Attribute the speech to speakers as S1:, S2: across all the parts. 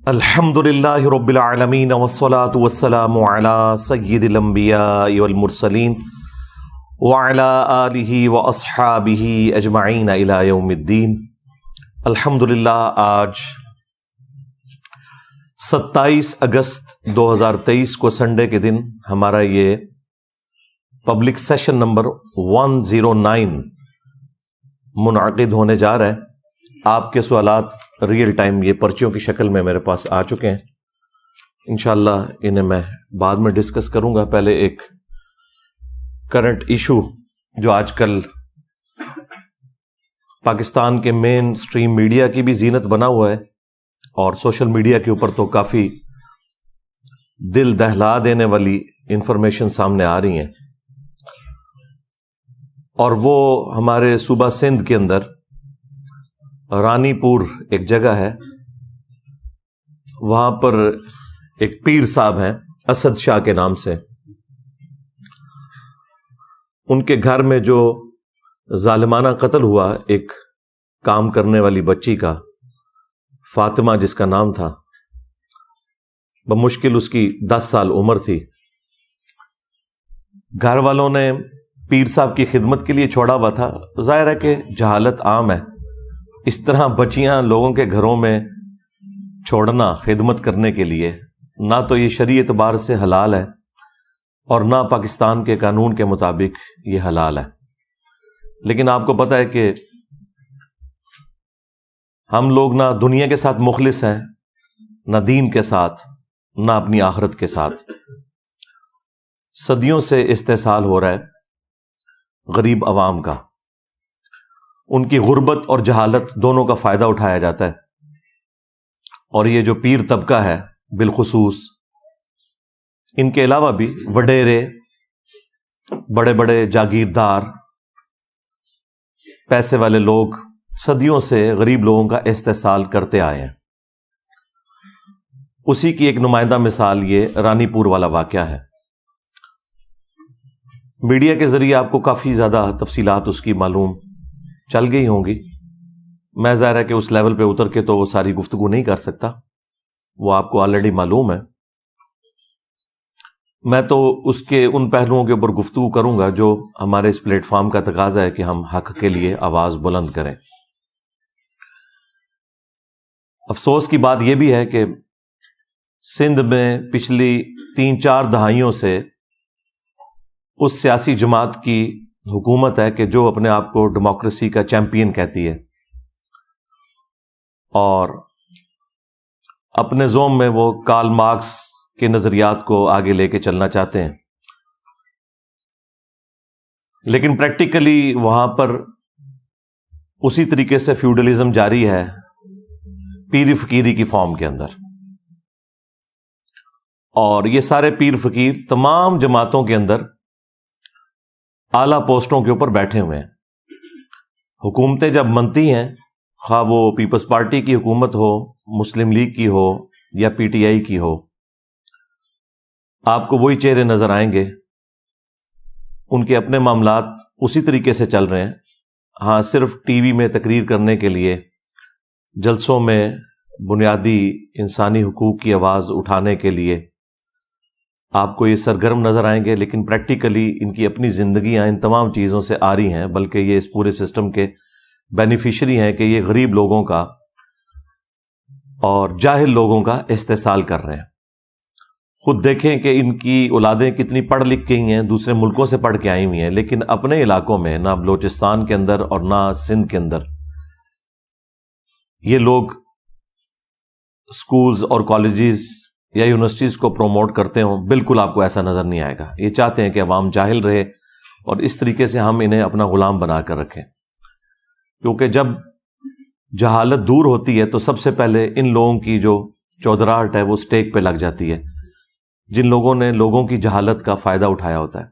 S1: الحمدللہ رب العالمین والصلاة والسلام علی سید الانبیاء والمرسلین وعلی آلہ واصحابہ اجمعین الی یوم الدین۔ الحمدللہ آج 27 اگست 2023 کو سنڈے کے دن ہمارا یہ پبلک سیشن نمبر 109 منعقد ہونے جا رہا ہے۔ آپ کے سوالات ریئل ٹائم یہ پرچیوں کی شکل میں میرے پاس آ چکے ہیں، انشاءاللہ انہیں میں بعد میں ڈسکس کروں گا۔ پہلے ایک کرنٹ ایشو جو آج کل پاکستان کے مین سٹریم میڈیا کی بھی زینت بنا ہوا ہے اور سوشل میڈیا کے اوپر تو کافی دل دہلا دینے والی انفارمیشن سامنے آ رہی ہیں، اور وہ ہمارے صوبہ سندھ کے اندر رانی پور ایک جگہ ہے، وہاں پر ایک پیر صاحب ہیں اسد شاہ کے نام سے، ان کے گھر میں جو ظالمانہ قتل ہوا ایک کام کرنے والی بچی کا، فاطمہ جس کا نام تھا، بمشکل اس کی 10 سال عمر تھی۔ گھر والوں نے پیر صاحب کی خدمت کے لیے چھوڑا ہوا تھا، ظاہر ہے کہ جہالت عام ہے، اس طرح بچیاں لوگوں کے گھروں میں چھوڑنا خدمت کرنے کے لیے نہ تو یہ شرعی اعتبار سے حلال ہے اور نہ پاکستان کے قانون کے مطابق یہ حلال ہے۔ لیکن آپ کو پتہ ہے کہ ہم لوگ نہ دنیا کے ساتھ مخلص ہیں، نہ دین کے ساتھ، نہ اپنی آخرت کے ساتھ۔ صدیوں سے استحصال ہو رہا ہے غریب عوام کا، ان کی غربت اور جہالت دونوں کا فائدہ اٹھایا جاتا ہے، اور یہ جو پیر طبقہ ہے بالخصوص، ان کے علاوہ بھی وڈیرے، بڑے بڑے جاگیردار، پیسے والے لوگ صدیوں سے غریب لوگوں کا استحصال کرتے آئے ہیں۔ اسی کی ایک نمائندہ مثال یہ رانی پور والا واقعہ ہے۔ میڈیا کے ذریعے آپ کو کافی زیادہ تفصیلات اس کی معلوم چل گئی ہوں گی، میں ظاہر ہے کہ اس لیول پہ اتر کے تو وہ ساری گفتگو نہیں کر سکتا، وہ آپ کو آلریڈی معلوم ہے۔ میں تو اس کے ان پہلوؤں کے اوپر گفتگو کروں گا جو ہمارے اس پلیٹ فارم کا تقاضا ہے کہ ہم حق کے لیے آواز بلند کریں۔ افسوس کی بات یہ بھی ہے کہ سندھ میں پچھلی 3-4 دہائیوں سے اس سیاسی جماعت کی حکومت ہے کہ جو اپنے آپ کو ڈیموکریسی کا چیمپئن کہتی ہے اور اپنے زوم میں وہ کارل مارکس کے نظریات کو آگے لے کے چلنا چاہتے ہیں، لیکن پریکٹیکلی وہاں پر اسی طریقے سے فیوڈلزم جاری ہے، پیر فقیری کی فارم کے اندر، اور یہ سارے پیر فقیر تمام جماعتوں کے اندر اعلیٰ پوسٹوں کے اوپر بیٹھے ہوئے ہیں۔ حکومتیں جب بنتی ہیں، خواہ وہ پیپلز پارٹی کی حکومت ہو، مسلم لیگ کی ہو یا پی ٹی آئی کی ہو، آپ کو وہی چہرے نظر آئیں گے، ان کے اپنے معاملات اسی طریقے سے چل رہے ہیں۔ ہاں، صرف ٹی وی میں تقریر کرنے کے لیے، جلسوں میں بنیادی انسانی حقوق کی آواز اٹھانے کے لیے آپ کو یہ سرگرم نظر آئیں گے، لیکن پریکٹیکلی ان کی اپنی زندگیاں ان تمام چیزوں سے آ رہی ہیں، بلکہ یہ اس پورے سسٹم کے بینیفیشری ہیں کہ یہ غریب لوگوں کا اور جاہل لوگوں کا استحصال کر رہے ہیں۔ خود دیکھیں کہ ان کی اولادیں کتنی پڑھ لکھ گئی ہیں، دوسرے ملکوں سے پڑھ کے آئی ہوئی ہیں، لیکن اپنے علاقوں میں نہ بلوچستان کے اندر اور نہ سندھ کے اندر یہ لوگ سکولز اور کالجز یا یونیورسٹیز کو پروموٹ کرتے ہوں، بالکل آپ کو ایسا نظر نہیں آئے گا۔ یہ چاہتے ہیں کہ عوام جاہل رہے اور اس طریقے سے ہم انہیں اپنا غلام بنا کر رکھیں، کیونکہ جب جہالت دور ہوتی ہے تو سب سے پہلے ان لوگوں کی جو چودراہٹ ہے وہ سٹیک پہ لگ جاتی ہے، جن لوگوں نے لوگوں کی جہالت کا فائدہ اٹھایا ہوتا ہے۔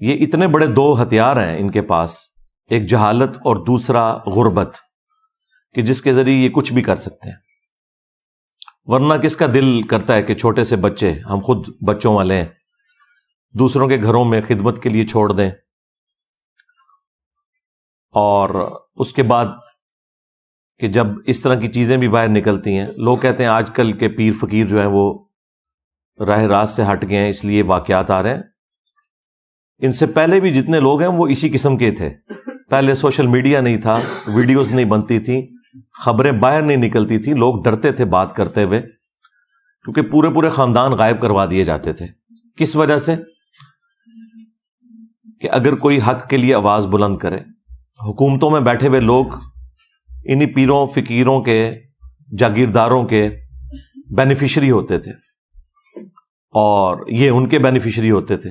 S1: یہ اتنے بڑے 2 ہتھیار ہیں ان کے پاس، ایک جہالت اور دوسرا غربت، کہ جس کے ذریعے یہ کچھ بھی کر سکتے ہیں۔ ورنہ کس کا دل کرتا ہے کہ چھوٹے سے بچے، ہم خود بچوں والے ہیں، دوسروں کے گھروں میں خدمت کے لیے چھوڑ دیں، اور اس کے بعد کہ جب اس طرح کی چیزیں بھی باہر نکلتی ہیں، لوگ کہتے ہیں آج کل کے پیر فقیر جو ہیں وہ راہ راست سے ہٹ گئے ہیں اس لیے واقعات آ رہے ہیں. ان سے پہلے بھی جتنے لوگ ہیں وہ اسی قسم کے تھے. پہلے سوشل میڈیا نہیں تھا، ویڈیوز نہیں بنتی تھیں، خبریں باہر نہیں نکلتی تھیں، لوگ ڈرتے تھے بات کرتے ہوئے کیونکہ پورے پورے خاندان غائب کروا دیے جاتے تھے. کس وجہ سے؟ کہ اگر کوئی حق کے لیے آواز بلند کرے، حکومتوں میں بیٹھے ہوئے لوگ انہی پیروں فقیروں کے جاگیرداروں کے بینیفیشری ہوتے تھے اور یہ ان کے بینیفیشری ہوتے تھے.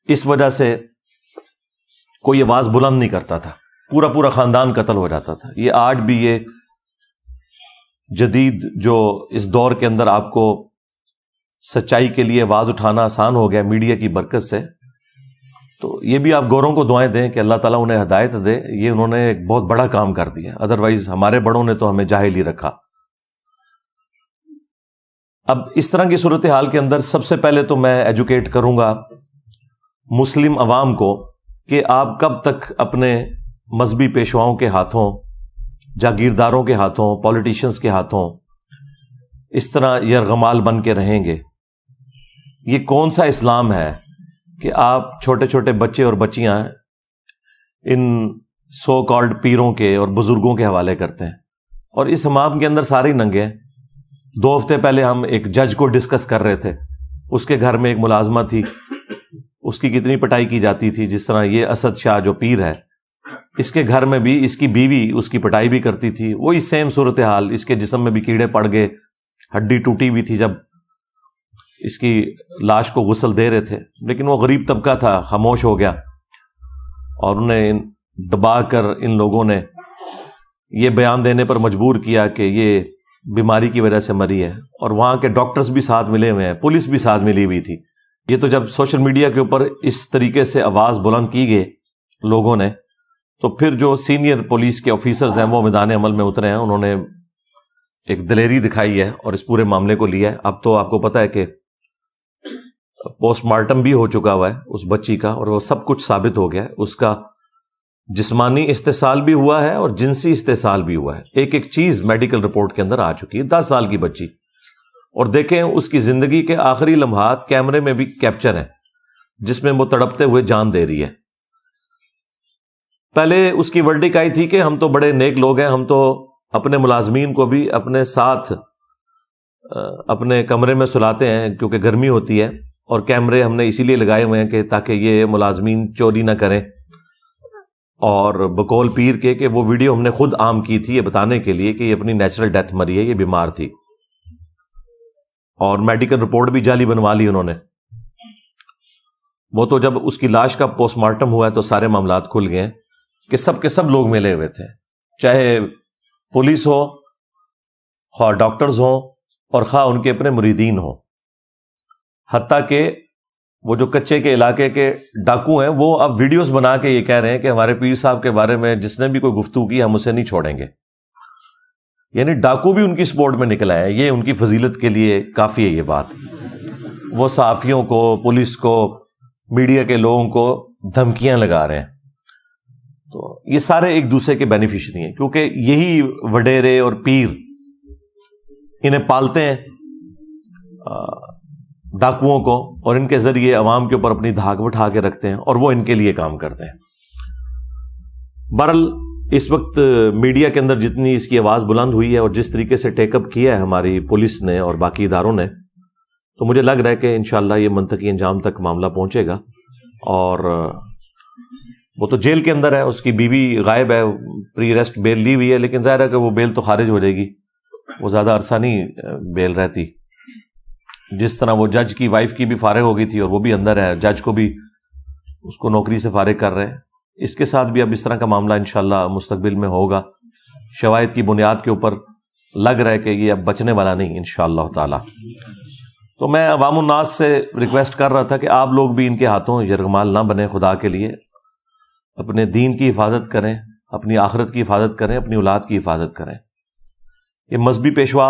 S1: اس وجہ سے کوئی آواز بلند نہیں کرتا تھا، پورا پورا خاندان قتل ہو جاتا تھا. یہ آج بھی یہ جدید جو اس دور کے اندر آپ کو سچائی کے لیے آواز اٹھانا آسان ہو گیا میڈیا کی برکت سے، تو یہ بھی آپ گوروں کو دعائیں دیں کہ اللہ تعالیٰ انہیں ہدایت دے. یہ انہوں نے ایک بہت بڑا کام کر دیا، ادروائز ہمارے بڑوں نے تو ہمیں جاہل ہی رکھا. اب اس طرح کی صورتحال کے اندر سب سے پہلے تو میں ایجوکیٹ کروں گا مسلم عوام کو کہ آپ کب تک اپنے مذہبی پیشواؤں کے ہاتھوں، جاگیرداروں کے ہاتھوں، پولیٹیشنز کے ہاتھوں اس طرح یرغمال بن کے رہیں گے. یہ کون سا اسلام ہے کہ آپ چھوٹے چھوٹے بچے اور بچیاں ان سو کالڈ پیروں کے اور بزرگوں کے حوالے کرتے ہیں، اور اس حمام کے اندر سارے ہی ننگے ہیں. 2 ہفتے پہلے ہم ایک جج کو ڈسکس کر رہے تھے، اس کے گھر میں ایک ملازمہ تھی، اس کی کتنی پٹائی کی جاتی تھی. جس طرح یہ اسد شاہ جو پیر ہے، اس کے گھر میں بھی اس کی بیوی اس کی پٹائی بھی کرتی تھی. وہی سیم صورتحال، اس کے جسم میں بھی کیڑے پڑ گئے، ہڈی ٹوٹی ہوئی تھی جب اس کی لاش کو غسل دے رہے تھے. لیکن وہ غریب طبقہ تھا، خاموش ہو گیا اور انہیں دبا کر ان لوگوں نے یہ بیان دینے پر مجبور کیا کہ یہ بیماری کی وجہ سے مری ہے. اور وہاں کے ڈاکٹرز بھی ساتھ ملے ہوئے ہیں، پولیس بھی ساتھ ملی ہوئی تھی. یہ تو جب سوشل میڈیا کے اوپر اس طریقے سے آواز بلند کی گئی لوگوں نے، تو پھر جو سینئر پولیس کے آفیسرز ہیں وہ میدان عمل میں اترے ہیں، انہوں نے ایک دلیری دکھائی ہے اور اس پورے معاملے کو لیا ہے. اب تو آپ کو پتہ ہے کہ پوسٹ مارٹم بھی ہو چکا ہوا ہے اس بچی کا، اور وہ سب کچھ ثابت ہو گیا ہے. اس کا جسمانی استحصال بھی ہوا ہے اور جنسی استحصال بھی ہوا ہے. ایک ایک چیز میڈیکل رپورٹ کے اندر آ چکی ہے. 10 سال کی بچی، اور دیکھیں اس کی زندگی کے آخری لمحات کیمرے میں بھی کیپچر ہیں جس میں وہ تڑپتے ہوئے جان دے رہی ہے. پہلے اس کی ورڈک آئی تھی کہ ہم تو بڑے نیک لوگ ہیں، ہم تو اپنے ملازمین کو بھی اپنے ساتھ اپنے کمرے میں سلاتے ہیں کیونکہ گرمی ہوتی ہے، اور کیمرے ہم نے اسی لیے لگائے ہوئے ہیں کہ تاکہ یہ ملازمین چوری نہ کریں. اور بقول پیر کے کہ وہ ویڈیو ہم نے خود عام کی تھی یہ بتانے کے لیے کہ یہ اپنی نیچرل ڈیتھ مری ہے، یہ بیمار تھی. اور میڈیکل رپورٹ بھی جعلی بنوا لی انہوں نے. وہ تو جب اس کی لاش کا پوسٹ مارٹم ہوا ہے تو سارے معاملات کھل گئے کہ سب کے سب لوگ ملے ہوئے تھے، چاہے پولیس ہو، خواہ ڈاکٹرز ہوں، اور خواہ ان کے اپنے مریدین ہوں. حتیٰ کہ وہ جو کچے کے علاقے کے ڈاکو ہیں وہ اب ویڈیوز بنا کے یہ کہہ رہے ہیں کہ ہمارے پیر صاحب کے بارے میں جس نے بھی کوئی گفتگو کی ہم اسے نہیں چھوڑیں گے. یعنی ڈاکو بھی ان کی سپورٹ میں نکل آئے. یہ ان کی فضیلت کے لیے کافی ہے یہ بات. وہ صحافیوں کو، پولیس کو، میڈیا کے لوگوں کو دھمکیاں لگا رہے ہیں. تو یہ سارے ایک دوسرے کے بینیفیشری ہیں کیونکہ یہی وڈیرے اور پیر انہیں پالتے ہیں ڈاکوؤں کو، اور ان کے ذریعے عوام کے اوپر اپنی دھاک بٹھا کے رکھتے ہیں اور وہ ان کے لیے کام کرتے ہیں. بہرحال اس وقت میڈیا کے اندر جتنی اس کی آواز بلند ہوئی ہے اور جس طریقے سے ٹیک اپ کیا ہے ہماری پولیس نے اور باقی اداروں نے، تو مجھے لگ رہا ہے کہ انشاءاللہ یہ منطقی انجام تک معاملہ پہنچے گا. اور وہ تو جیل کے اندر ہے، اس کی بیوی غائب ہے، پری ریسٹ بیل لی ہوئی ہے، لیکن ظاہر ہے کہ وہ بیل تو خارج ہو جائے گی، وہ زیادہ عرصہ نہیں بیل رہتی. جس طرح وہ جج کی وائف کی بھی فارغ ہو گئی تھی اور وہ بھی اندر ہے، جج کو بھی اس کو نوکری سے فارغ کر رہے ہیں. اس کے ساتھ بھی اب اس طرح کا معاملہ انشاءاللہ مستقبل میں ہوگا. شواہد کی بنیاد کے اوپر لگ رہا ہے کہ یہ اب بچنے والا نہیں انشاءاللہ تعالی. تو میں عوام الناس سے ریکویسٹ کر رہا تھا کہ آپ لوگ بھی ان کے ہاتھوں یرغمال نہ بنیں. خدا کے لیے اپنے دین کی حفاظت کریں، اپنی آخرت کی حفاظت کریں، اپنی اولاد کی حفاظت کریں. یہ مذہبی پیشوا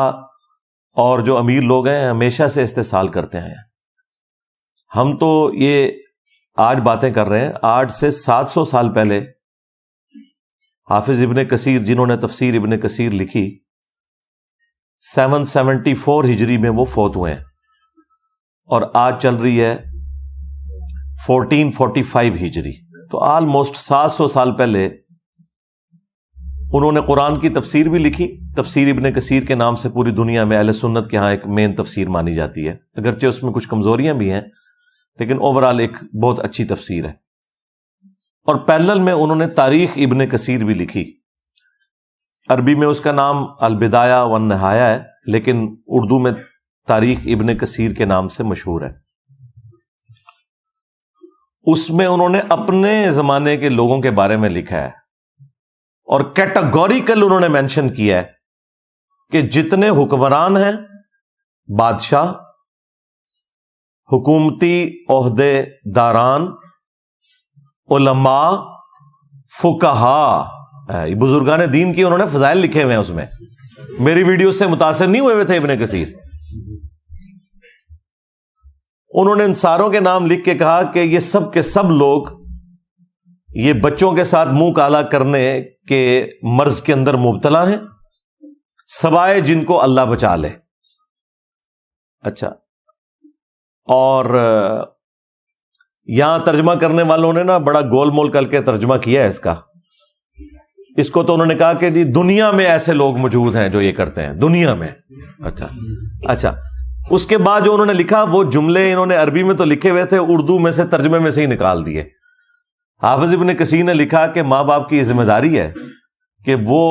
S1: اور جو امیر لوگ ہیں ہمیشہ سے استحصال کرتے ہیں. ہم تو یہ آج باتیں کر رہے ہیں، آج سے 700 سال پہلے حافظ ابن کثیر جنہوں نے تفسیر ابن کثیر لکھی 774 ہجری میں وہ فوت ہوئے ہیں اور آج چل رہی ہے 1445 ہجری، تو آلموسٹ 700 سال پہلے انہوں نے قرآن کی تفسیر بھی لکھی. تفسیر ابن کثیر کے نام سے پوری دنیا میں اہل سنت کے ہاں ایک مین تفسیر مانی جاتی ہے، اگرچہ اس میں کچھ کمزوریاں بھی ہیں لیکن اوورال ایک بہت اچھی تفسیر ہے. اور پیرلل میں انہوں نے تاریخ ابن کثیر بھی لکھی. عربی میں اس کا نام البدایہ والنہایہ ہے لیکن اردو میں تاریخ ابن کثیر کے نام سے مشہور ہے. اس میں انہوں نے اپنے زمانے کے لوگوں کے بارے میں لکھا ہے اور کیٹاگوریکل انہوں نے مینشن کیا ہے کہ جتنے حکمران ہیں، بادشاہ، حکومتی عہدے داران، علماء، فقہا، بزرگان دین کی انہوں نے فضائل لکھے ہوئے ہیں. اس میں میری ویڈیو سے متاثر نہیں ہوئے تھے ابن کثیر. انہوں نے ان ساروں کے نام لکھ کے کہا کہ یہ سب کے سب لوگ یہ بچوں کے ساتھ منہ کالا کرنے کے مرض کے اندر مبتلا ہیں سوائے جن کو اللہ بچا لے. اچھا، اور یہاں ترجمہ کرنے والوں نے نا بڑا گول مول کر کے ترجمہ کیا ہے اس کو تو انہوں نے کہا کہ جی دنیا میں ایسے لوگ موجود ہیں جو یہ کرتے ہیں دنیا میں. اچھا اس کے بعد جو انہوں نے لکھا وہ جملے انہوں نے عربی میں تو لکھے ہوئے تھے، اردو میں سے ترجمے میں سے ہی نکال دیے. حافظ ابن کثیر نے لکھا کہ ماں باپ کی یہ ذمہ داری ہے کہ وہ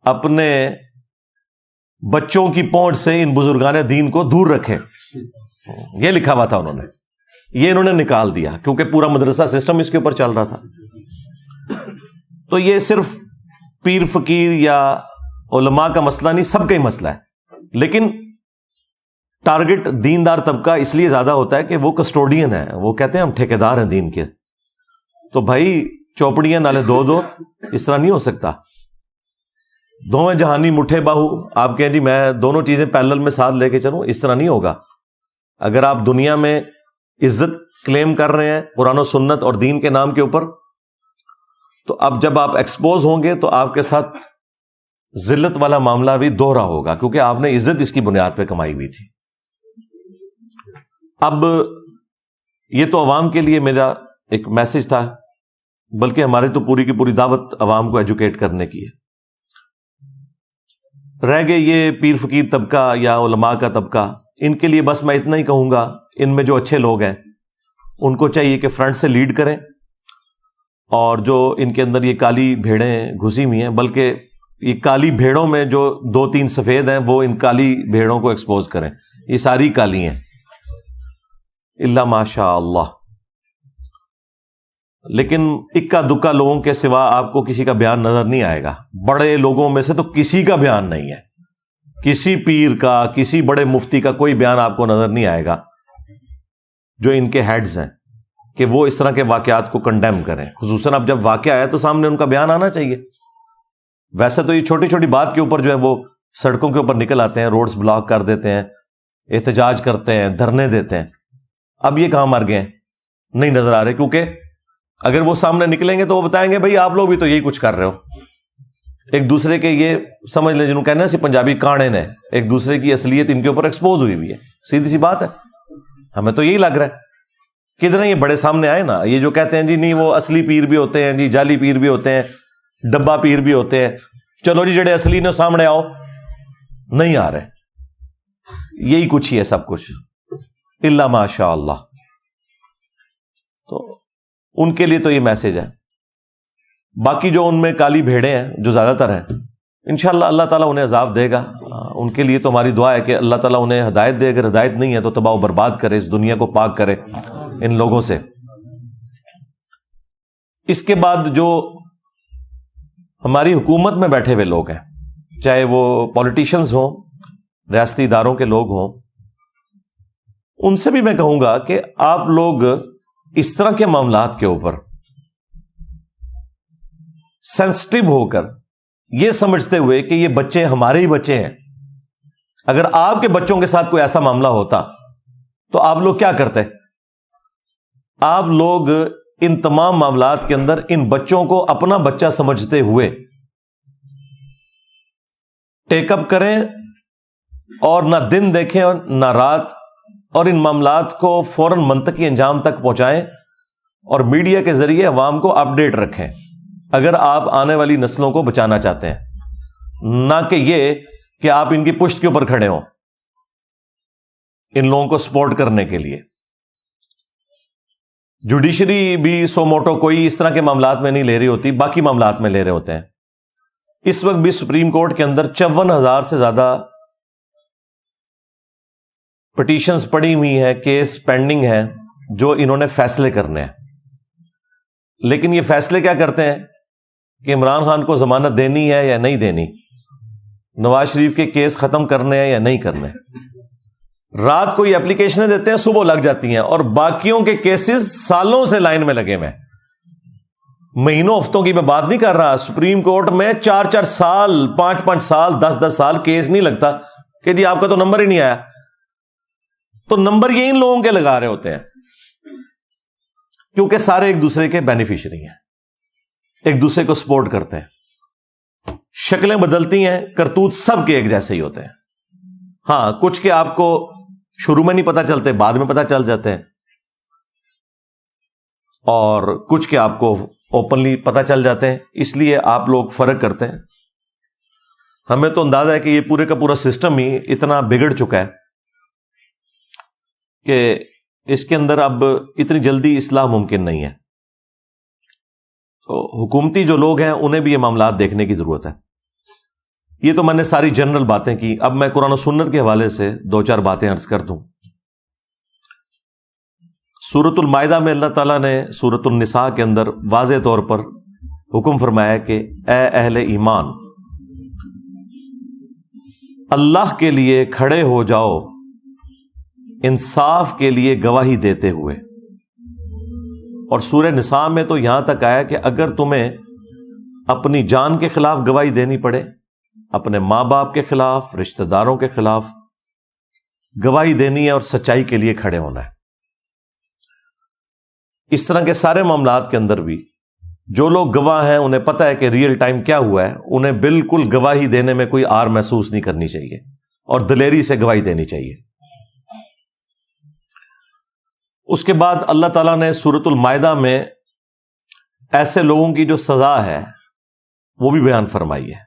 S1: اپنے بچوں کی پہنچ سے ان بزرگان دین کو دور رکھیں. یہ لکھا ہوا تھا انہوں نے، یہ انہوں نے نکال دیا کیونکہ پورا مدرسہ سسٹم اس کے اوپر چل رہا تھا. تو یہ صرف پیر فقیر یا علماء کا مسئلہ نہیں، سب کا ہی مسئلہ ہے. لیکن ٹارگٹ دیندار طبقہ اس لیے زیادہ ہوتا ہے کہ وہ کسٹوڈین ہے، وہ کہتے ہیں ہم ٹھیکیدار ہیں دین کے. تو بھائی چوپڑیاں نالے دو اس طرح نہیں ہو سکتا. دونوں جہانی مٹھے باہو، آپ کہیں جی میں دونوں چیزیں پیرلل میں ساتھ لے کے چلوں، اس طرح نہیں ہوگا. اگر آپ دنیا میں عزت کلیم کر رہے ہیں قرآن و سنت اور دین کے نام کے اوپر، تو اب جب آپ ایکسپوز ہوں گے تو آپ کے ساتھ ذلت والا معاملہ بھی دوہرا ہوگا کیونکہ آپ نے عزت اس کی بنیاد پہ کمائی ہوئی تھی. اب یہ تو عوام کے لیے میرا ایک میسج تھا، بلکہ ہماری تو پوری کی پوری دعوت عوام کو ایجوکیٹ کرنے کی ہے. رہ گئے یہ پیر فقیر طبقہ یا علماء کا طبقہ، ان کے لیے بس میں اتنا ہی کہوں گا، ان میں جو اچھے لوگ ہیں ان کو چاہیے کہ فرنٹ سے لیڈ کریں، اور جو ان کے اندر یہ کالی بھیڑیں گھسی ہوئی ہیں، بلکہ یہ کالی بھیڑوں میں جو 2-3 سفید ہیں وہ ان کالی بھیڑوں کو ایکسپوز کریں. یہ ساری کالی ہیں الا ماشاء اللہ. لیکن اکا دکا لوگوں کے سوا آپ کو کسی کا بیان نظر نہیں آئے گا. بڑے لوگوں میں سے تو کسی کا بیان نہیں ہے، کسی پیر کا، کسی بڑے مفتی کا کوئی بیان آپ کو نظر نہیں آئے گا جو ان کے ہیڈز ہیں کہ وہ اس طرح کے واقعات کو کنڈیم کریں. خصوصاً اب جب واقعہ آیا تو سامنے ان کا بیان آنا چاہیے. ویسے تو یہ چھوٹی چھوٹی بات کے اوپر جو ہے وہ سڑکوں کے اوپر نکل آتے ہیں، روڈز بلاک کر دیتے ہیں، احتجاج کرتے ہیں، دھرنے دیتے ہیں. اب یہ کہاں مر گئے ہیں؟ نہیں نظر آ رہے، کیونکہ اگر وہ سامنے نکلیں گے تو وہ بتائیں گے بھائی آپ لوگ بھی تو یہی کچھ کر رہے ہو. ایک دوسرے کے یہ سمجھ لیں جنہوں کہنا ہے پنجابی کانے نے، ایک دوسرے کی اصلیت ان کے اوپر ایکسپوز ہوئی ہے. سیدھی سی بات ہے، ہمیں تو یہی لگ رہا ہے. کدھر یہ بڑے سامنے آئے نا، یہ جو کہتے ہیں جی نہیں وہ اصلی پیر بھی ہوتے ہیں، جی جعلی پیر بھی ہوتے ہیں، ڈبا پیر بھی ہوتے ہیں. چلو جی جڑے اصلی نے سامنے آؤ، نہیں آ رہے. یہی کچھ ہی ہے سب کچھ الا ماشاء اللہ. تو ان کے لیے تو یہ میسج ہے. باقی جو ان میں کالی بھیڑیں ہیں جو زیادہ تر ہیں، انشاءاللہ اللہ تعالیٰ انہیں عذاب دے گا. ان کے لیے تو ہماری دعا ہے کہ اللہ تعالیٰ انہیں ہدایت دے. اگر ہدایت نہیں ہے تو تباہ و برباد کرے، اس دنیا کو پاک کرے ان لوگوں سے. اس کے بعد جو ہماری حکومت میں بیٹھے ہوئے لوگ ہیں، چاہے وہ پولیٹیشنز ہوں، ریاستی اداروں کے لوگ ہوں، ان سے بھی میں کہوں گا کہ آپ لوگ اس طرح کے معاملات کے اوپر سینسٹیو ہو کر یہ سمجھتے ہوئے کہ یہ بچے ہمارے ہی بچے ہیں، اگر آپ کے بچوں کے ساتھ کوئی ایسا معاملہ ہوتا تو آپ لوگ کیا کرتے؟ آپ لوگ ان تمام معاملات کے اندر ان بچوں کو اپنا بچہ سمجھتے ہوئے ٹیک اپ کریں اور نہ دن دیکھیں اور نہ رات، اور ان معاملات کو فوراً منطقی انجام تک پہنچائیں اور میڈیا کے ذریعے عوام کو اپڈیٹ رکھیں اگر آپ آنے والی نسلوں کو بچانا چاہتے ہیں، نہ کہ یہ کہ آپ ان کی پشت کے اوپر کھڑے ہوں ان لوگوں کو سپورٹ کرنے کے لیے۔ جوڈیشری بھی سو موٹو کوئی اس طرح کے معاملات میں نہیں لے رہی ہوتی، باقی معاملات میں لے رہے ہوتے ہیں۔ اس وقت بھی سپریم کورٹ کے اندر 54,000 سے زیادہ پٹیشنز پڑی ہوئی ہیں، کیس پینڈنگ ہیں جو انہوں نے فیصلے کرنے ہیں، لیکن یہ فیصلے کیا کرتے ہیں کہ عمران خان کو ضمانت دینی ہے یا نہیں دینی، نواز شریف کے کیس ختم کرنے ہیں یا نہیں کرنے۔ رات کو یہ اپلیکیشنیں دیتے ہیں، صبح لگ جاتی ہیں، اور باقیوں کے کیسز سالوں سے لائن میں لگے ہوئے ہیں، مہینوں ہفتوں کی میں بات نہیں کر رہا۔ سپریم کورٹ میں 4 سال 5 سال 10 سال کیس نہیں لگتا کہ جی آپ کا تو نمبر ہی نہیں آیا، تو نمبر یہ ان لوگوں کے لگا رہے ہوتے ہیں کیونکہ سارے ایک دوسرے کے بینیفیشری ہیں، ایک دوسرے کو سپورٹ کرتے ہیں۔ شکلیں بدلتی ہیں، کرتوت سب کے ایک جیسے ہی ہوتے ہیں۔ ہاں، کچھ کے آپ کو شروع میں نہیں پتا چلتے، بعد میں پتا چل جاتے ہیں، اور کچھ کے آپ کو اوپنلی پتا چل جاتے ہیں، اس لیے آپ لوگ فرق کرتے ہیں۔ ہمیں تو اندازہ ہے کہ یہ پورے کا پورا سسٹم ہی اتنا بگڑ چکا ہے کہ اس کے اندر اب اتنی جلدی اصلاح ممکن نہیں ہے۔ تو حکومتی جو لوگ ہیں انہیں بھی یہ معاملات دیکھنے کی ضرورت ہے۔ یہ تو میں نے ساری جنرل باتیں کی، اب میں قرآن و سنت کے حوالے سے 2-4 باتیں عرض کر دوں۔ سورۃ المائدہ میں اللہ تعالیٰ نے سورۃ النساء کے اندر واضح طور پر حکم فرمایا کہ اے اہل ایمان، اللہ کے لیے کھڑے ہو جاؤ انصاف کے لیے گواہی دیتے ہوئے۔ اور سورہ نساء میں تو یہاں تک آیا کہ اگر تمہیں اپنی جان کے خلاف گواہی دینی پڑے، اپنے ماں باپ کے خلاف، رشتہ داروں کے خلاف گواہی دینی ہے اور سچائی کے لیے کھڑے ہونا ہے۔ اس طرح کے سارے معاملات کے اندر بھی جو لوگ گواہ ہیں انہیں پتہ ہے کہ ریئل ٹائم کیا ہوا ہے، انہیں بالکل گواہی دینے میں کوئی آر محسوس نہیں کرنی چاہیے اور دلیری سے گواہی دینی چاہیے۔ اس کے بعد اللہ تعالیٰ نے سورۃ المائدہ میں ایسے لوگوں کی جو سزا ہے وہ بھی بیان فرمائی ہے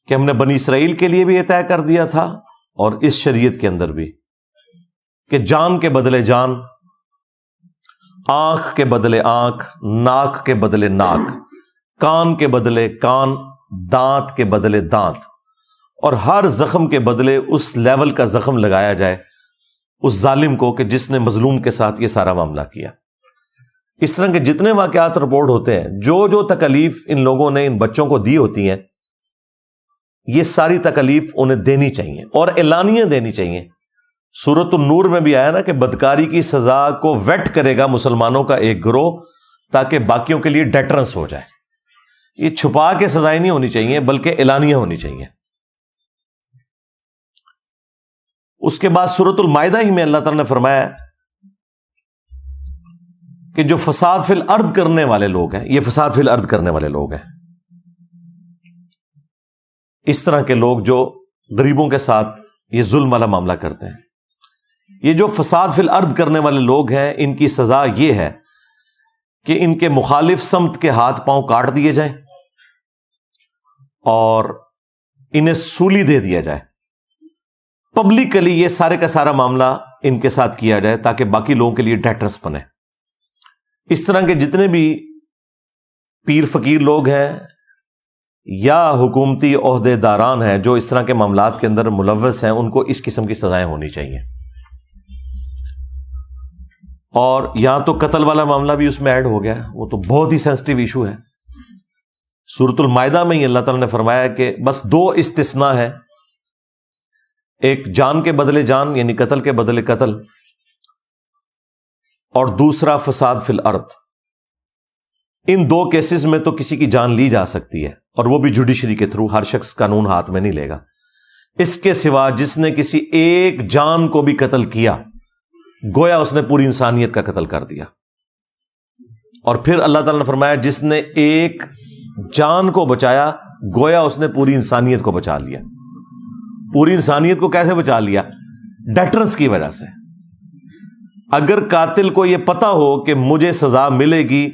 S1: کہ ہم نے بنی اسرائیل کے لیے بھی یہ طے کر دیا تھا اور اس شریعت کے اندر بھی کہ جان کے بدلے جان، آنکھ کے بدلے آنکھ، ناک کے بدلے ناک، کان کے بدلے کان، دانت کے بدلے دانت، اور ہر زخم کے بدلے اس لیول کا زخم لگایا جائے اس ظالم کو کہ جس نے مظلوم کے ساتھ یہ سارا معاملہ کیا۔ اس طرح کے جتنے واقعات رپورٹ ہوتے ہیں، جو تکلیف ان لوگوں نے ان بچوں کو دی ہوتی ہیں، یہ ساری تکلیف انہیں دینی چاہیے اور اعلانیہ دینی چاہیے۔ سورۃ النور میں بھی آیا نا کہ بدکاری کی سزا کو ویٹ کرے گا مسلمانوں کا ایک گروہ تاکہ باقیوں کے لیے ڈیٹرنس ہو جائے۔ یہ چھپا کے سزائیں نہیں ہونی چاہیے بلکہ اعلانیہ ہونی چاہیے۔ اس کے بعد سورۃ المائدہ ہی میں اللہ تعالیٰ نے فرمایا کہ جو فساد فی الارض کرنے والے لوگ ہیں، یہ فساد فی الارض کرنے والے لوگ ہیں، اس طرح کے لوگ جو غریبوں کے ساتھ یہ ظلم والا معاملہ کرتے ہیں، یہ جو فساد فی الارض کرنے والے لوگ ہیں، ان کی سزا یہ ہے کہ ان کے مخالف سمت کے ہاتھ پاؤں کاٹ دیے جائیں اور انہیں سولی دے دیا جائے۔ پبلکلی یہ سارے کا سارا معاملہ ان کے ساتھ کیا جائے تاکہ باقی لوگوں کے لیے ڈیٹرس بنے۔ اس طرح کے جتنے بھی پیر فقیر لوگ ہیں یا حکومتی عہدے داران ہیں جو اس طرح کے معاملات کے اندر ملوث ہیں، ان کو اس قسم کی سزائیں ہونی چاہیے۔ اور یہاں تو قتل والا معاملہ بھی اس میں ایڈ ہو گیا، وہ تو بہت ہی سینسٹیو ایشو ہے۔ سورۃ المائدہ میں ہی اللہ تعالیٰ نے فرمایا کہ بس 2 استثناء ہے، ایک جان کے بدلے جان یعنی قتل کے بدلے قتل، اور دوسرا فساد فی الارض۔ ان 2 کیسز میں تو کسی کی جان لی جا سکتی ہے اور وہ بھی جوڈیشری کے تھرو، ہر شخص قانون ہاتھ میں نہیں لے گا۔ اس کے سوا جس نے کسی ایک جان کو بھی قتل کیا، گویا اس نے پوری انسانیت کا قتل کر دیا۔ اور پھر اللہ تعالیٰ نے فرمایا جس نے ایک جان کو بچایا گویا اس نے پوری انسانیت کو بچا لیا. پوری انسانیت کو کیسے بچا لیا؟ ڈیٹرنس کی وجہ سے. اگر قاتل کو یہ پتا ہو کہ مجھے سزا ملے گی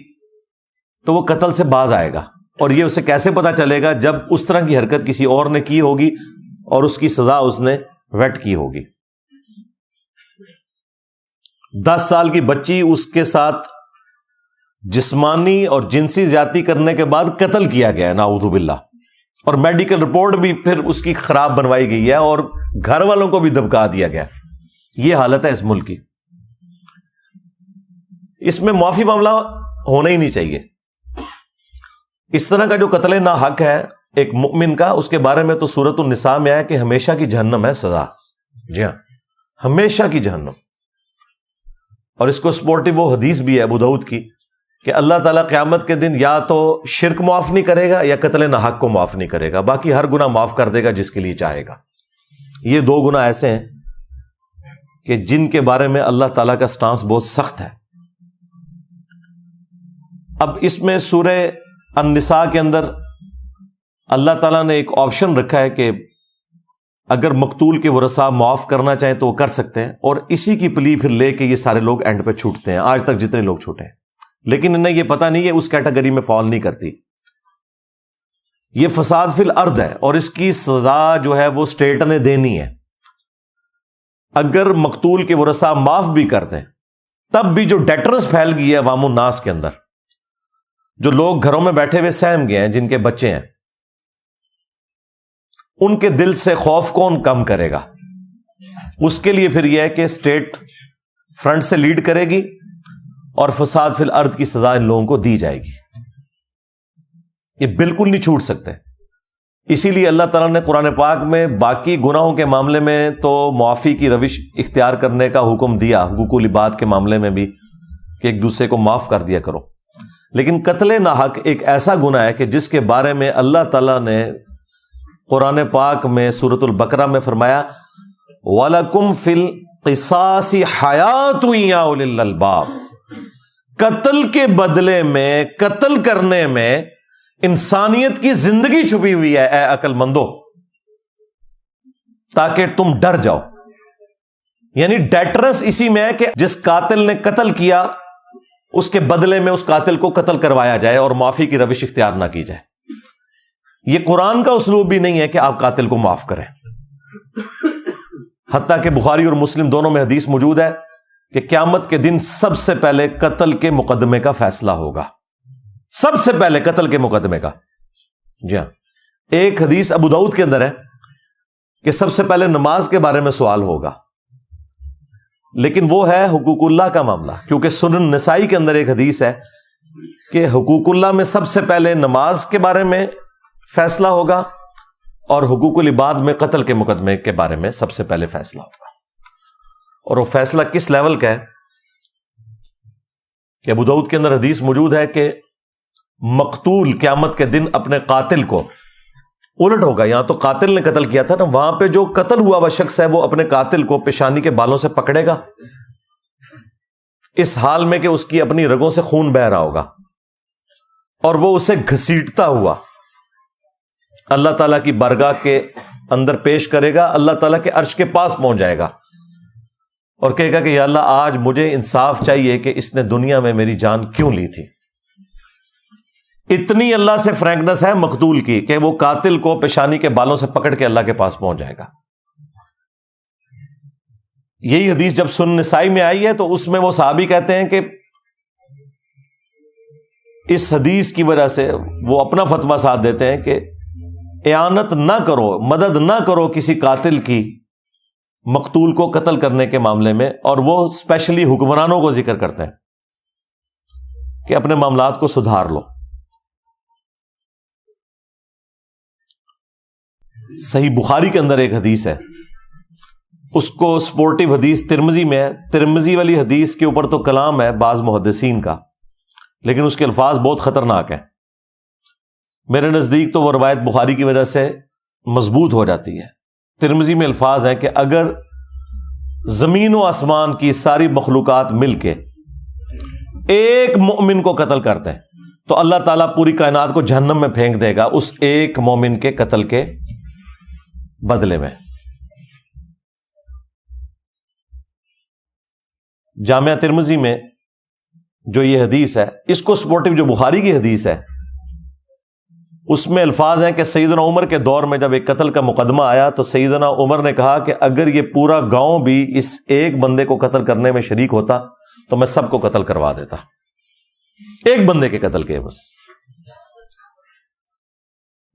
S1: تو وہ قتل سے باز آئے گا. اور یہ اسے کیسے پتا چلے گا؟ جب اس طرح کی حرکت کسی اور نے کی ہوگی اور اس کی سزا اس نے ویٹ کی ہوگی. 10 سال کی بچی اس کے ساتھ جسمانی اور جنسی زیادتی کرنے کے بعد قتل کیا گیا ہے نعوذ باللہ, اور میڈیکل رپورٹ بھی پھر اس کی خراب بنوائی گئی ہے اور گھر والوں کو بھی دبکا دیا گیا. یہ حالت ہے اس ملک کی. اس میں معافی معاملہ ہونا ہی نہیں چاہیے. اس طرح کا جو قتل ناحق ہے ایک مؤمن کا, اس کے بارے میں تو سورۃ النساء میں آیا کہ ہمیشہ کی جہنم ہے سزا. جی ہاں, ہمیشہ کی جہنم. اور اس کو سپورٹو وہ حدیث بھی ہے ابو داؤد کی کہ اللہ تعالیٰ قیامت کے دن یا تو شرک معاف نہیں کرے گا یا قتل ناحق کو معاف نہیں کرے گا, باقی ہر گناہ معاف کر دے گا جس کے لیے چاہے گا. یہ 2 گناہ ایسے ہیں کہ جن کے بارے میں اللہ تعالیٰ کا سٹانس بہت سخت ہے. اب اس میں سورہ النساء کے اندر اللہ تعالیٰ نے ایک آپشن رکھا ہے کہ اگر مقتول کے ورثاء معاف کرنا چاہیں تو وہ کر سکتے ہیں, اور اسی کی پلی پھر لے کے یہ سارے لوگ اینڈ پہ چھوٹتے ہیں. آج تک جتنے لوگ چھوٹے ہیں, لیکن انہیں یہ پتہ نہیں ہے اس کیٹیگری میں فال نہیں کرتی. یہ فساد فی الارض ہے اور اس کی سزا جو ہے وہ اسٹیٹ نے دینی ہے. اگر مقتول کے ورثاء معاف بھی کر دیں تب بھی جو ڈیٹرنس پھیل گئی ہے عوام الناس کے اندر, جو لوگ گھروں میں بیٹھے ہوئے سہم گئے ہیں, جن کے بچے ہیں, ان کے دل سے خوف کون کم کرے گا؟ اس کے لیے پھر یہ ہے کہ اسٹیٹ فرنٹ سے لیڈ کرے گی اور فساد فی الارض کی سزا ان لوگوں کو دی جائے گی. یہ بالکل نہیں چھوٹ سکتے. اسی لیے اللہ تعالیٰ نے قرآن پاک میں باقی گناہوں کے معاملے میں تو معافی کی روش اختیار کرنے کا حکم دیا, حقوق العباد کے معاملے میں بھی کہ ایک دوسرے کو معاف کر دیا کرو. لیکن قتل ناحق ایک ایسا گناہ ہے کہ جس کے بارے میں اللہ تعالیٰ نے قرآن پاک میں سورۃ البقرہ میں فرمایا وَلَكُمْ فِي الْقِصَاصِ حَيَاةٌ يَا أُولِي الْأَلْبَابِ. قتل کے بدلے میں, قتل کرنے میں انسانیت کی زندگی چھپی ہوئی ہے اے عقل مندو, تاکہ تم ڈر جاؤ. یعنی ڈیٹرنس اسی میں ہے کہ جس قاتل نے قتل کیا اس کے بدلے میں اس قاتل کو قتل کروایا جائے اور معافی کی روش اختیار نہ کی جائے. یہ قرآن کا اسلوب بھی نہیں ہے کہ آپ قاتل کو معاف کریں. حتیٰ کہ بخاری اور مسلم دونوں میں حدیث موجود ہے کہ قیامت کے دن سب سے پہلے قتل کے مقدمے کا فیصلہ ہوگا. سب سے پہلے قتل کے مقدمے کا. جی ہاں, ایک حدیث ابو داؤد کے اندر ہے کہ سب سے پہلے نماز کے بارے میں سوال ہوگا, لیکن وہ ہے حقوق اللہ کا معاملہ, کیونکہ سنن نسائی کے اندر ایک حدیث ہے کہ حقوق اللہ میں سب سے پہلے نماز کے بارے میں فیصلہ ہوگا اور حقوق العباد میں قتل کے مقدمے کے بارے میں سب سے پہلے فیصلہ ہوگا. اور وہ فیصلہ کس لیول کا ہے کہ ابو داؤد کے اندر حدیث موجود ہے کہ مقتول قیامت کے دن اپنے قاتل کو الٹ ہوگا. یہاں تو قاتل نے قتل کیا تھا نا, وہاں پہ جو قتل ہوا وہ شخص ہے وہ اپنے قاتل کو پیشانی کے بالوں سے پکڑے گا, اس حال میں کہ اس کی اپنی رگوں سے خون بہ رہا ہوگا, اور وہ اسے گھسیٹتا ہوا اللہ تعالیٰ کی بارگاہ کے اندر پیش کرے گا. اللہ تعالیٰ کے عرش کے پاس پہنچ جائے گا اور کہے گا کہ یا اللہ آج مجھے انصاف چاہیے کہ اس نے دنیا میں میری جان کیوں لی تھی. اتنی اللہ سے فرینکنس ہے مقتول کی کہ وہ قاتل کو پیشانی کے بالوں سے پکڑ کے اللہ کے پاس پہنچ جائے گا. یہی حدیث جب سنن نسائی میں آئی ہے تو اس میں وہ صحابی کہتے ہیں کہ اس حدیث کی وجہ سے وہ اپنا فتویٰ ساتھ دیتے ہیں کہ اعانت نہ کرو, مدد نہ کرو کسی قاتل کی مقتول کو قتل کرنے کے معاملے میں. اور وہ اسپیشلی حکمرانوں کو ذکر کرتے ہیں کہ اپنے معاملات کو سدھار لو. صحیح بخاری کے اندر ایک حدیث ہے, اس کو سپورٹو حدیث ترمذی میں ہے. ترمذی والی حدیث کے اوپر تو کلام ہے بعض محدثین کا, لیکن اس کے الفاظ بہت خطرناک ہیں. میرے نزدیک تو وہ روایت بخاری کی وجہ سے مضبوط ہو جاتی ہے. ترمذی میں الفاظ ہیں کہ اگر زمین و آسمان کی ساری مخلوقات مل کے ایک مومن کو قتل کرتے ہیں تو اللہ تعالیٰ پوری کائنات کو جہنم میں پھینک دے گا اس ایک مومن کے قتل کے بدلے میں. جامعہ ترمذی میں جو یہ حدیث ہے، اس کو سپورٹو جو بخاری کی حدیث ہے، اس میں الفاظ ہیں کہ سیدنا عمر کے دور میں جب ایک قتل کا مقدمہ آیا تو سیدنا عمر نے کہا کہ اگر یہ پورا گاؤں بھی اس ایک بندے کو قتل کرنے میں شریک ہوتا تو میں سب کو قتل کروا دیتا. ایک بندے کے قتل کے بس.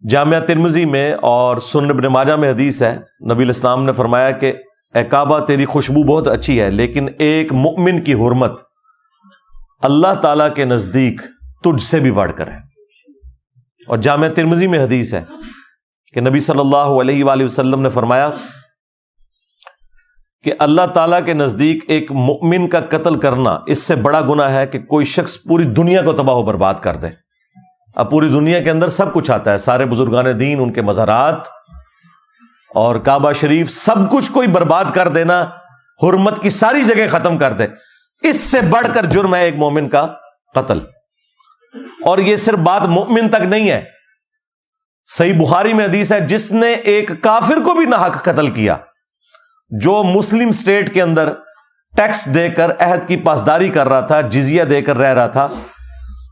S1: جامعہ ترمذی میں اور سنن ابن ماجہ میں حدیث ہے، نبی الاسلام نے فرمایا کہ اے کعبہ تیری خوشبو بہت اچھی ہے، لیکن ایک مؤمن کی حرمت اللہ تعالی کے نزدیک تجھ سے بھی بڑھ کر ہے. اور جامعہ ترمذی میں حدیث ہے کہ نبی صلی اللہ علیہ وآلہ وسلم نے فرمایا کہ اللہ تعالیٰ کے نزدیک ایک مؤمن کا قتل کرنا اس سے بڑا گناہ ہے کہ کوئی شخص پوری دنیا کو تباہ و برباد کر دے. اب پوری دنیا کے اندر سب کچھ آتا ہے، سارے بزرگان دین، ان کے مزارات اور کعبہ شریف، سب کچھ کوئی برباد کر دینا، حرمت کی ساری جگہ ختم کر دے، اس سے بڑھ کر جرم ہے ایک مومن کا قتل. اور یہ صرف بات مومن تک نہیں ہے، صحیح بخاری میں حدیث ہے جس نے ایک کافر کو بھی ناحق قتل کیا، جو مسلم سٹیٹ کے اندر ٹیکس دے کر عہد کی پاسداری کر رہا تھا، جزیہ دے کر رہ رہا تھا،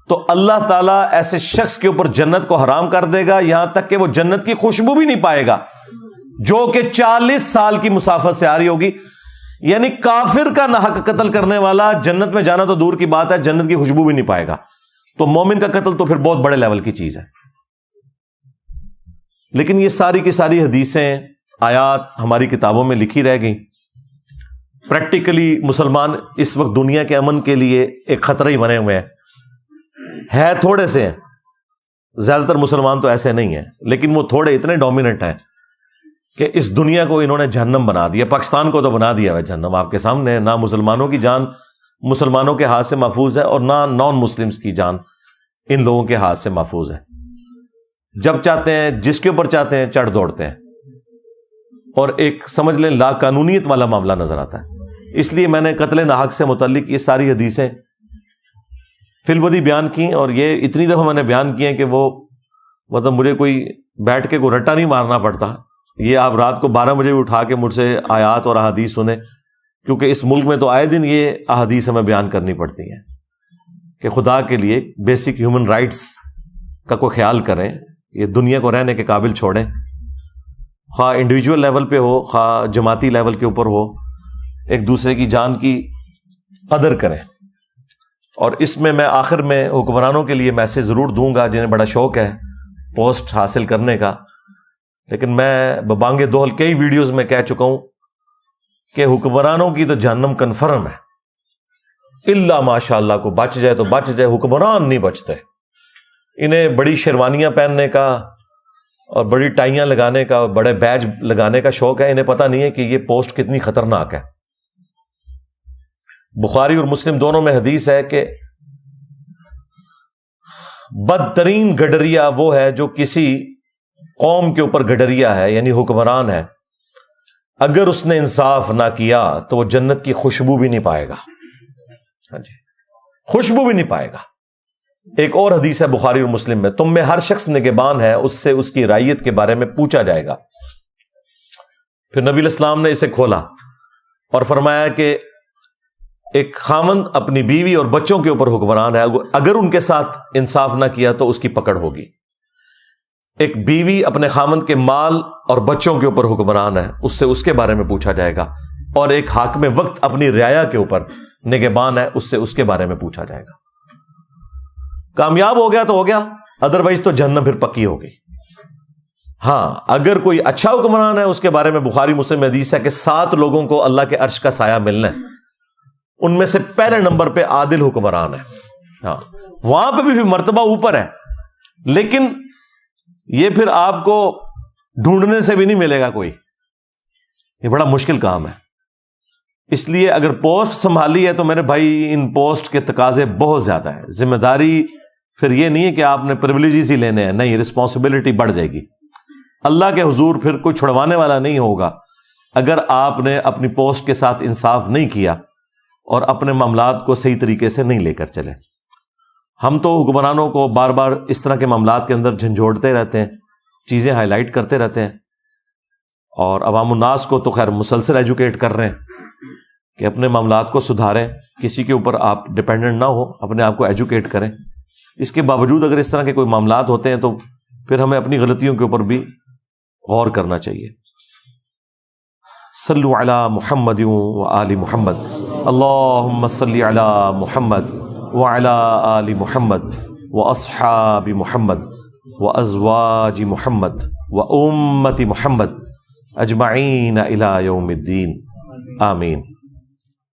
S1: تو اللہ تعالیٰ ایسے شخص کے اوپر جنت کو حرام کر دے گا، یہاں تک کہ وہ جنت کی خوشبو بھی نہیں پائے گا، جو کہ 40 سال کی مسافت سے آ رہی ہوگی. یعنی کافر کا ناحق قتل کرنے والا جنت میں جانا تو دور کی بات ہے، جنت کی خوشبو بھی نہیں پائے گا. تو مومن کا قتل تو پھر بہت بڑے لیول کی چیز ہے. لیکن یہ ساری کی ساری حدیثیں، آیات ہماری کتابوں میں لکھی رہ گئیں. پریکٹیکلی مسلمان اس وقت دنیا کے امن کے لیے ایک خطرہ ہی بنے ہوئے ہیں. تھوڑے سے ہیں، زیادہ تر مسلمان تو ایسے نہیں ہیں، لیکن وہ تھوڑے اتنے ڈومیننٹ ہیں کہ اس دنیا کو انہوں نے جہنم بنا دیا. پاکستان کو تو بنا دیا ہے جہنم آپ کے سامنے. نہ مسلمانوں کی جان مسلمانوں کے ہاتھ سے محفوظ ہے اور نہ نان مسلمز کی جان ان لوگوں کے ہاتھ سے محفوظ ہے. جب چاہتے ہیں، جس کے اوپر چاہتے ہیں چڑھ دوڑتے ہیں، اور ایک سمجھ لیں لا قانونیت والا معاملہ نظر آتا ہے. اس لیے میں نے قتل ناحق سے متعلق یہ ساری حدیثیں فی البدی بیان کی، اور یہ اتنی دفعہ میں نے بیان کی ہیں کہ وہ مطلب مجھے کوئی بیٹھ کے کوئی رٹا نہیں مارنا پڑتا. یہ آپ رات کو 12 بجے بھی اٹھا کے مجھ سے آیات اور احادیث سنیں، کیونکہ اس ملک میں تو آئے دن یہ احادیث ہمیں بیان کرنی پڑتی ہیں کہ خدا کے لیے بیسک ہیومن رائٹس کا کوئی خیال کریں، یہ دنیا کو رہنے کے قابل چھوڑیں، خواہ انڈیویجول لیول پہ ہو خواہ جماعتی لیول کے اوپر ہو، ایک دوسرے کی جان کی قدر کریں. اور اس میں آخر میں حکمرانوں کے لیے میسج ضرور دوں گا جنہیں بڑا شوق ہے پوسٹ حاصل کرنے کا، لیکن میں ببانگ دوہل کئی ویڈیوز میں کہہ چکا ہوں کہ حکمرانوں کی تو جہنم کنفرم ہے، الا ماشاء اللہ کو بچ جائے تو بچ جائے، حکمران نہیں بچتے. انہیں بڑی شیروانیاں پہننے کا اور بڑی ٹائیاں لگانے کا، بڑے بیج لگانے کا شوق ہے، انہیں پتہ نہیں ہے کہ یہ پوسٹ کتنی خطرناک ہے. بخاری اور مسلم دونوں میں حدیث ہے کہ بدترین گڈریا وہ ہے جو کسی قوم کے اوپر گڈریا ہے، یعنی حکمران ہے، اگر اس نے انصاف نہ کیا تو وہ جنت کی خوشبو بھی نہیں پائے گا. ہاں جی، خوشبو بھی نہیں پائے گا. ایک اور حدیث ہے بخاری اور مسلم میں، تم میں ہر شخص نگہبان ہے، اس سے اس کی رعیت کے بارے میں پوچھا جائے گا. پھر نبی الاسلام نے اسے کھولا اور فرمایا کہ ایک خاوند اپنی بیوی اور بچوں کے اوپر حکمران ہے، اگر ان کے ساتھ انصاف نہ کیا تو اس کی پکڑ ہوگی. ایک بیوی اپنے خاوند کے مال اور بچوں کے اوپر حکمران ہے، اس سے اس کے بارے میں پوچھا جائے گا. اور ایک حاکم وقت اپنی رعایا کے اوپر نگہبان ہے، اس سے اس کے بارے میں پوچھا جائے گا. کامیاب ہو گیا تو ہو گیا، ادروائز تو جہنم پھر پکی ہو گئی. ہاں، اگر کوئی اچھا حکمران ہے، اس کے بارے میں بخاری مسلم میں حدیث ہے کہ 7 لوگوں کو اللہ کے عرش کا سایہ ملنا ہے، ان میں سے پہلے نمبر پہ عادل حکمران ہے. ہاں، وہاں پہ بھی مرتبہ اوپر ہے، لیکن یہ پھر آپ کو ڈھونڈنے سے بھی نہیں ملے گا کوئی، یہ بڑا مشکل کام ہے. اس لیے اگر پوسٹ سنبھالی ہے تو میرے بھائی ان پوسٹ کے تقاضے بہت زیادہ ہیں. ذمہ داری پھر یہ نہیں ہے کہ آپ نے پریولیجز ہی لینے ہیں، نہیں، رسپانسبلٹی بڑھ جائے گی. اللہ کے حضور پھر کوئی چھڑوانے والا نہیں ہوگا اگر آپ نے اپنی پوسٹ کے ساتھ انصاف نہیں کیا اور اپنے معاملات کو صحیح طریقے سے نہیں لے کر چلیں۔ ہم تو حکمرانوں کو بار بار اس طرح کے معاملات کے اندر جھنجھوڑتے رہتے ہیں، چیزیں ہائی لائٹ کرتے رہتے ہیں، اور عوام الناس کو تو خیر مسلسل ایجوکیٹ کر رہے ہیں کہ اپنے معاملات کو سدھاریں، کسی کے اوپر آپ ڈپینڈنٹ نہ ہو، اپنے آپ کو ایجوکیٹ کریں۔ اس کے باوجود اگر اس طرح کے کوئی معاملات ہوتے ہیں تو پھر ہمیں اپنی غلطیوں کے اوپر بھی غور کرنا چاہیے۔ صلو علی محمد و آل محمد، اللہم صلی علی محمد وعلی آل محمد واصحاب محمد وازواج محمد وامت محمد اجمعین الی یوم الدین، آمین۔